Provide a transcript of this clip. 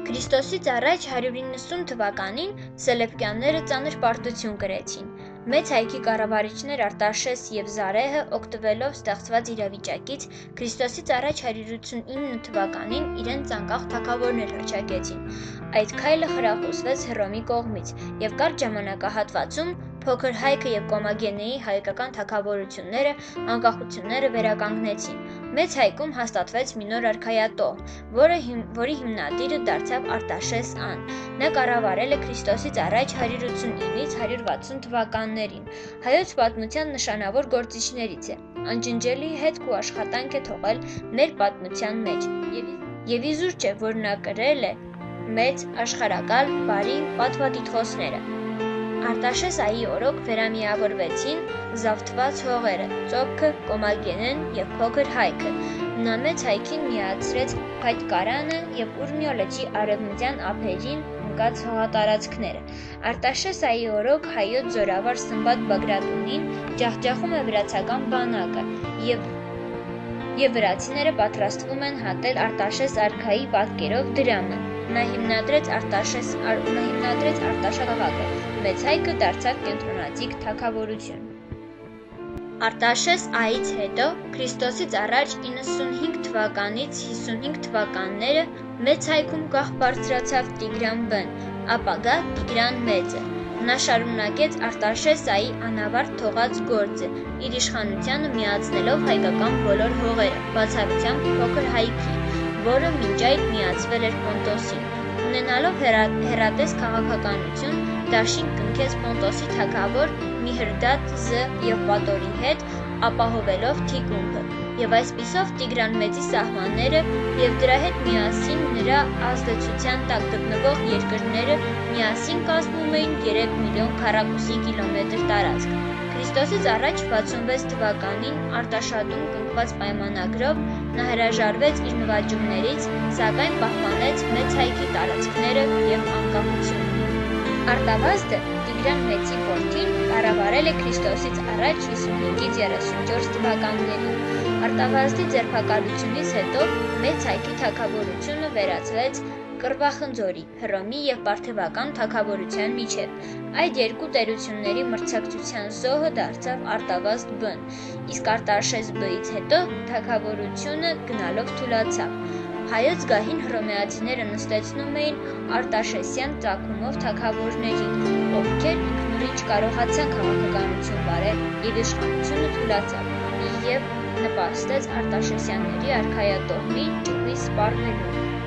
Քրիստոսից առաջ 190 թվականին Սելևկյանները ծանր պարտություն կրեցին։ Մեծ հայքի կառավարիչներ Արտաշես և Զարեհը օգտվելով ստեղծված իրավիճակից Քրիստոսից առաջ 189 թվականին իրենց անկախ թագավորներ հռչակեցին։ Այդ քայլը խրախուսվեց Հռոմի կողմից և կարճ ժամանակահատվածում Փոքր Հայքը և Կոմագենեի հայկական թագավորությունները անկախությունները վերականգնեցին։ Մեծ Հայքում հաստատվեց մի նոր արքայատոհ, որի հիմնադիրը դարձավ Արտաշես Ան։ Նա կառավարել է Քրիստոսից առաջ 189-ից 160 թվականներին։ Հայոց պատմության նշանավոր գործիչներից է։ Անջնջելի հետք ու աշխատանք է թողել մեր պատմության մեջ։ Եվ իզուր չէ, որ նա կրել է մեծ աշխարհակալ բարի պատվատիտղոսները։ Արտաշես Այի օրոք վերամիավորվեցին զավթված հողերը՝ Ծոփքը, Կոմագենեն և Փոքր Հայքը։ Նա Մեծ Հայքին միացրեց Փայտկարանը և Ուրմիո լճի արևմտյան ափերին ընկած հողատարածքները։ Արտաշես Այի օրոք հայոց զորավար Սմբատ Բագրատունին ջախջախում է վրացական բանակը, և վրացիները պատրաստվում են հատել Արտաշես արքայի պատկերով դրամը։ Նա հիմնադրեց Արտաշաղավակը, Մեծ Հայքը դարձավ կենտրոնաձիգ թագավորություն։ Արտաշես Այից հետո Քրիստոսից առաջ 95 թվականից 55 թվականները Մեծ Հայքում գահ բարձրացավ Տիգրան Բն, ապագա Տիգրան Մեծը։ Նա շարունակեց Արտաշես Այի անավարտ թողած գործը, իր իշխանությանը միացնելով հայկական բոլոր հողերը, բացառությամբ Փոքր Հայքի, որը մինչ այդ միացվել էր Պոնտոսին։ Ունենալով հեռատես քաղաքականություն, դաշինք կնքեց Պոնտոսի թագավոր Միհրդատ Զ. Եվպատորի հետ, ապահովելով թիկունքը, և այսպիսով Տիգրան Մեծի սահմանները և դրա հետ միասին նրա ազդեցության տակ գտնվող երկրները միասին կազմում էին 3 միլիոն քառակուսի կիլոմետր տարածք։ Քրիստոսից առաջ 66 թվականին Արտաշատում կնքված պայմանագրով նա հրաժարվեց իր նվաճումներից, սակայն պահպանեց Մեծ Հայքի տարածքները և անկախությունը։ Արտավազդը Տիգրան Մեծի որդին կառավարել է Քրիստոսից առաջ 55-ից 34 թվականներին։ Արտավազդի ձերբակալությունից հետո Մեծ Հայքի թագավորությունը վերածվեց կռվախնձորի, Հռոմի և Պարթևական թագավորության միջև։ Այդ երկու տերությունների մրցակցության զոհը դարձավ Արտավազդ Բն, իսկ Արտաշես Բ-ից հետո թագավորությունը գնալով թուլացավ։ Հայոց գահին հռոմեացիները նստեցնում էին արտաշեսյան ծագումով թագավորներին, ովքեր ինքնուրույն չկարողացան քաղաքականություն վարել, և իշխանությունը թուլացավ, և նպաստեց արտաշեսյանների արքայատոհի ճյուղի սպառնելուն։